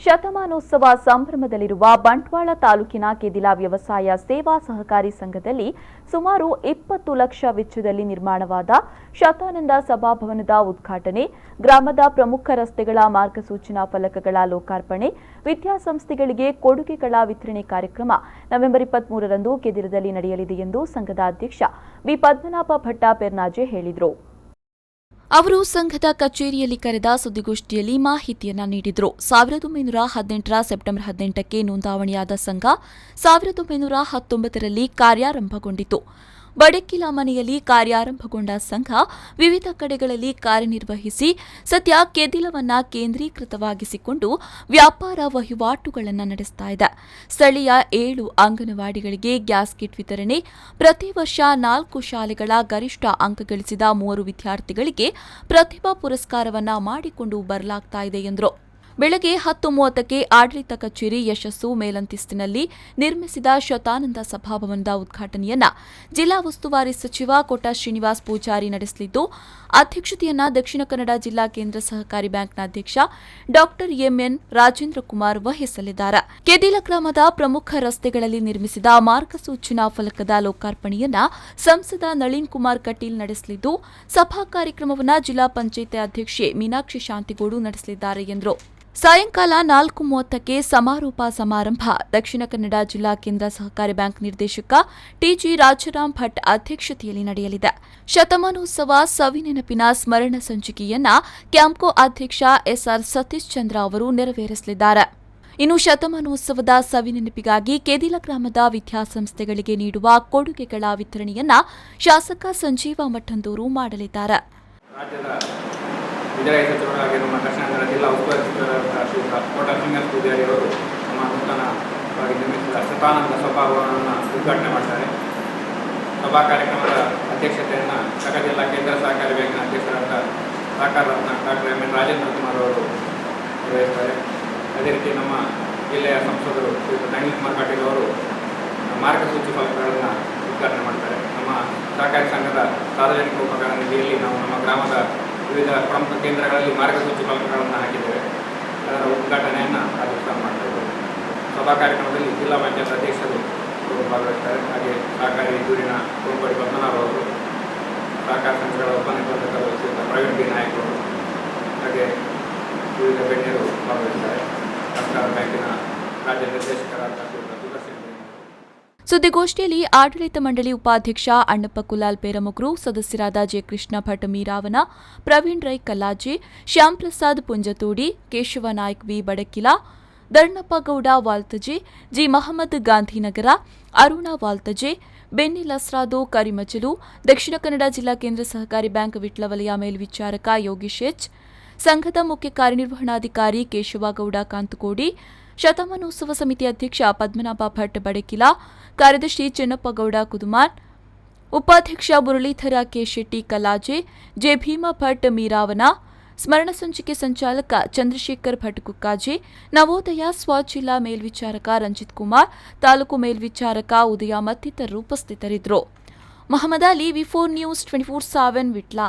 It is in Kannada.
ಶತಮಾನೋತ್ಸವ ಸಂಭ್ರಮದಲ್ಲಿರುವ ಬಂಟ್ವಾಳ ತಾಲೂಕಿನ ಕೆದಿಲ ವ್ಯವಸಾಯ ಸೇವಾ ಸಹಕಾರಿ ಸಂಘದಲ್ಲಿ ಸುಮಾರು 20 ಲಕ್ಷ ವೆಚ್ಚದಲ್ಲಿ ನಿರ್ಮಾಣವಾದ ಶತಾನಂದ ಸಭಾಭವನದ ಉದ್ಘಾಟನೆ, ಗ್ರಾಮದ ಪ್ರಮುಖ ರಸ್ತೆಗಳ ಮಾರ್ಗಸೂಚನಾ ಫಲಕಗಳ ಲೋಕಾರ್ಪಣೆ, ವಿದ್ಯಾಸಂಸ್ಥೆಗಳಿಗೆ ಕೊಡುಗೆಗಳ ವಿತರಣೆ ಕಾರ್ಯಕ್ರಮ ನವೆಂಬರ್ 23ರಂದು ಕೆದಿಲದಲ್ಲಿ ನಡೆಯಲಿದೆ ಎಂದು ಸಂಘದ ಅಧ್ಯಕ್ಷ ವಿ ಪದ್ಮನಾಭ ಭಟ್ಟ ಪೆರ್ನಾಜೆ ಹೇಳಿದರು. ಅವರು ಸಂಘದ ಕಚೇರಿಯಲ್ಲಿ ಕರೆದ ಸುದ್ದಿಗೋಷ್ಠಿಯಲ್ಲಿ ಮಾಹಿತಿಯನ್ನ ನೀಡಿದರು. 1918ರ ಸೆಪ್ಟೆಂಬರ್ 18ಕ್ಕೆ ನೋಂದಾವಣಿಯಾದ ಸಂಘ 1919ರಲ್ಲಿ ಕಾರ್ಯಾರಂಭಗೊಂಡಿತು. ಬಡಕಿಲ ಮನೆಯಲ್ಲಿ ಕಾರ್ಯಾರಂಭಗೊಂಡ ಸಂಘ ವಿವಿಧ ಕಡೆಗಳಲ್ಲಿ ಕಾರ್ಯನಿರ್ವಹಿಸಿ ಸದ್ಯ ಕೆದಿಲವನ್ನ ಕೇಂದ್ರೀಕೃತವಾಗಿಸಿಕೊಂಡು ವ್ಯಾಪಾರ ವಹಿವಾಟುಗಳನ್ನು ನಡೆಸ್ತಾ ಇದೆ. ಸ್ಥಳೀಯ 7 ಅಂಗನವಾಡಿಗಳಿಗೆ ಗ್ಯಾಸ್ ಕಿಟ್ ವಿತರಣೆ, ಪ್ರತಿ ವರ್ಷ 4 ಶಾಲೆಗಳ ಗರಿಷ್ಠ ಅಂಕ ಗಳಿಸಿದ 3 ವಿದ್ಯಾರ್ಥಿಗಳಿಗೆ ಪ್ರತಿಭಾ ಪುರಸ್ಕಾರವನ್ನ ಮಾಡಿಕೊಂಡು ಬರಲಾಗ್ತಾ ಇದೆ ಎಂದರು. ಬೆಳಗ್ಗೆ 10:30ಕ್ಕೆ ಆಡಳಿತ ಕಚೇರಿ ಯಶಸ್ಸು ಮೇಲಂತಿಸ್ತಿನಲ್ಲಿ ನಿರ್ಮಿಸಿದ ಶತಾನಂದ ಸಭಾಭವನದ ಉದ್ಘಾಟನೆಯನ್ನ ಜಿಲ್ಲಾ ಉಸ್ತುವಾರಿ ಸಚಿವ ಕೋಟ ಶ್ರೀನಿವಾಸ್ ಪೂಜಾರಿ ನಡೆಸಲಿದ್ದು, ಅಧ್ಯಕ್ಷತೆಯನ್ನ ದಕ್ಷಿಣ ಕನ್ನಡ ಜಿಲ್ಲಾ ಕೇಂದ್ರ ಸಹಕಾರಿ ಬ್ಯಾಂಕ್ನ ಅಧ್ಯಕ್ಷ ಡಾ ಎಂಎನ್ ರಾಜೇಂದ್ರ ಕುಮಾರ್ ವಹಿಸಲಿದ್ದಾರೆ. ಕೆದಿಲ ಗ್ರಾಮದ ಪ್ರಮುಖ ರಸ್ತೆಗಳಲ್ಲಿ ನಿರ್ಮಿಸಿದ ಮಾರ್ಗಸೂಚನಾ ಫಲಕದ ಲೋಕಾರ್ಪಣೆಯನ್ನ ಸಂಸದ ನಳಿನ್ ಕುಮಾರ್ ಕಟೀಲ್ ನಡೆಸಲಿದ್ದು, ಸಭಾ ಕಾರ್ಯಕ್ರಮವನ್ನು ಜಿಲ್ಲಾ ಪಂಚಾಯತ್ ಅಧ್ಯಕ್ಷೆ ಮೀನಾಕ್ಷಿ ಶಾಂತಿಗೋಡು ನಡೆಸಲಿದ್ದಾರೆ ಎಂದರು. ಸಾಯಂಕಾಲ 4:30ಕ್ಕೆ ಸಮಾರೋಪ ಸಮಾರಂಭ ದಕ್ಷಿಣ ಕನ್ನಡ ಜಿಲ್ಲಾ ಕೇಂದ್ರ ಸಹಕಾರಿ ಬ್ಯಾಂಕ್ ನಿರ್ದೇಶಕ ಟಿಜಿ ರಾಜಾರಾಮ್ ಭಟ್ ಅಧ್ಯಕ್ಷತೆಯಲ್ಲಿ ನಡೆಯಲಿದೆ. ಶತಮಾನೋತ್ಸವ ಸವಿನೆನಪಿನ ಸ್ಮರಣ ಸಂಚಿಕೆಯನ್ನ ಕ್ಯಾಂಪ್ಕೋ ಅಧ್ಯಕ್ಷ ಎಸ್ಆರ್ ಸತೀಶ್ ಚಂದ್ರ ಅವರು ನೆರವೇರಿಸಲಿದ್ದಾರೆ. ಇನ್ನು ಶತಮಾನೋತ್ಸವದ ಸವಿನೆನಪಿಗಾಗಿ ಕೆದಿಲ ಗ್ರಾಮದ ವಿದ್ಯಾಸಂಸ್ಥೆಗಳಿಗೆ ನೀಡುವ ಕೊಡುಗೆಗಳ ವಿತರಣೆಯನ್ನ ಶಾಸಕ ಸಂಜೀವ ಮಠಂದೂರು ಮಾಡಲಿದ್ದಾರೆ. ವಿಜಯ ಸಚಿವರಾಗಿರುವ ದಕ್ಷಿಣ ಕನ್ನಡ ಜಿಲ್ಲಾ ಉಸ್ತುವಾರಿ ಸಚಿವರಾದ ಶ್ರೀಯುತ ಕೋಟ ಶ್ರೀನಿವಾಸ ಪೂಜಾರಿ ಅವರು ನಮ್ಮ ನೂತನವಾಗಿ ನಿರ್ಮಿಸಿದ ಶತಾನಂದ ಸಭಾಭವನವನ್ನು ಉದ್ಘಾಟನೆ ಮಾಡ್ತಾರೆ. ಸಭಾ ಕಾರ್ಯಕ್ರಮದ ಅಧ್ಯಕ್ಷತೆಯನ್ನು ಕನ್ನಡ ಜಿಲ್ಲಾ ಕೇಂದ್ರ ಸಹಕಾರಿ ಬ್ಯಾಂಕ್ನ ಅಧ್ಯಕ್ಷರಾದ ಸಹಕಾರ ರತ್ನ ಡಾ ಎಂಎನ್ ರಾಜೇಂದ್ರ ಕುಮಾರ್ ಅವರು ನಿರ್ವಹಿಸ್ತಾರೆ. ಅದೇ ರೀತಿ ನಮ್ಮ ಜಿಲ್ಲೆಯ ಸಂಸದರು ಶ್ರೀಯುತ ನಳಿನ್ ಕುಮಾರ್ ಕಟೀಲ್ ಅವರು ಮಾರ್ಗಸೂಚಿ ಫಲಕಗಳನ್ನು ಉದ್ಘಾಟನೆ ಮಾಡ್ತಾರೆ. ನಮ್ಮ ಸಹಕಾರಿ ಸಂಘದ ಸಾರ್ವಜನಿಕ ಉಪಕರಣ ನಿಧಿಯಲ್ಲಿ ನಾವು ನಮ್ಮ ಗ್ರಾಮದ ವಿವಿಧ ಪ್ರಮುಖ ಕೇಂದ್ರಗಳಲ್ಲಿ ಮಾರ್ಗಸೂಚಿ ಫಲಕಗಳನ್ನು ಹಾಕಿದ್ದೇವೆ. ಅದರ ಉದ್ಘಾಟನೆಯನ್ನು ಅಧ್ಯಕ್ಷ ಮಾಡ್ತಾ ಇದ್ದೇವೆ. ಸಭಾ ಕಾರ್ಯಕ್ರಮದಲ್ಲಿ ಜಿಲ್ಲಾ ಪಂಚಾಯತ್ ಅಧ್ಯಕ್ಷರು ಭಾಗವಹಿಸ್ತಾರೆ. ಹಾಗೆ ಸಹಕಾರಿ ದೂರಿನ ಕೋಂಪಡಿ ಪದ್ಮನಾಭ ಅವರು, ಸಹಕಾರ ಸಂಘಗಳ ಉಪನಿರ್ದೇಶಕರು ಶ್ರೀಯುತ ಪ್ರವೀಣ್ ಬಿ ನಾಯಕ್ ಅವರು, ಹಾಗೆ ವಿವಿಧ ಗಣ್ಯರು ಭಾಗವಹಿಸ್ತಾರೆ. ಸಹಕಾರ ಬ್ಯಾಂಕಿನ ರಾಜ್ಯ ನಿರ್ದೇಶಕರಾದ ಶ್ರೀಯುತ ಸುದರ್ಶನ್. ಸುದ್ದಿಗೋಷ್ಠಿಯಲ್ಲಿ ಆಡಳಿತ ಮಂಡಳಿ ಉಪಾಧ್ಯಕ್ಷ ಅಣ್ಣಪ್ಪ ಕುಲಾಲ್ ಪೇರಮುಗ್ರು, ಸದಸ್ಯರಾದ J Krishna Bhat Meeravana, Praveen Rai Kallaje, Shyam Prasad Punjathodi, Keshava Naik V Badakila, Dharnappa Gowda Valthaje, G Mohammed Gandhinagar, Aruna Valthaje, Bennil Asradu Karimachalu, Dakshina Kannada ಜಿಲ್ಲಾ ಕೇಂದ್ರ ಸಹಕಾರಿ ಬ್ಯಾಂಕ್ ವಿಟ್ಲ ವಲಯ ಮೇಲ್ವಿಚಾರಕ ಯೋಗೀಶ್ ಎಚ್, ಸಂಘದ ಮುಖ್ಯ ಕಾರ್ಯನಿರ್ವಹಣಾಧಿಕಾರಿ ಕೇಶವಗೌಡ ಕಾಂತಕೋಡಿ, ಶತಮಾನೋತ್ಸವ ಸಮಿತಿ ಅಧ್ಯಕ್ಷ ಪದ್ಮನಾಭ ಭಟ್ ಬಡಕಿಲ, ಕಾರ್ಯದರ್ಶಿ ಚೆನ್ನಪ್ಪಗೌಡ ಕುದುಮಾನ್, ಉಪಾಧ್ಯಕ್ಷ ಮುರಳೀಧರ ಕೆ ಶೆಟ್ಟಿ ಕಲಾಜೆ, ಜೆ ಭೀಮ ಭಟ್ ಮೀರಾವನ, ಸ್ಮರಣ ಸಂಚಿಕೆ ಸಂಚಾಲಕ ಚಂದ್ರಶೇಖರ್ ಭಟ್ ಕುಕ್ಕಾಜೆ, ನವೋದಯ ಸ್ವಜಿಲ್ಲಾ ಮೇಲ್ವಿಚಾರಕ ರಂಜಿತ್ ಕುಮಾರ್, ತಾಲೂಕು ಮೇಲ್ವಿಚಾರಕ ಉದಯ ಮತ್ತಿತರರು ಉಪಸ್ಥಿತರಿದ್ದರು. ಮೊಹಮ್ಮದ್ ಅಲಿ, ವಿ4 ನ್ಯೂಸ್ 24/7 ವಿಟ್ಲ.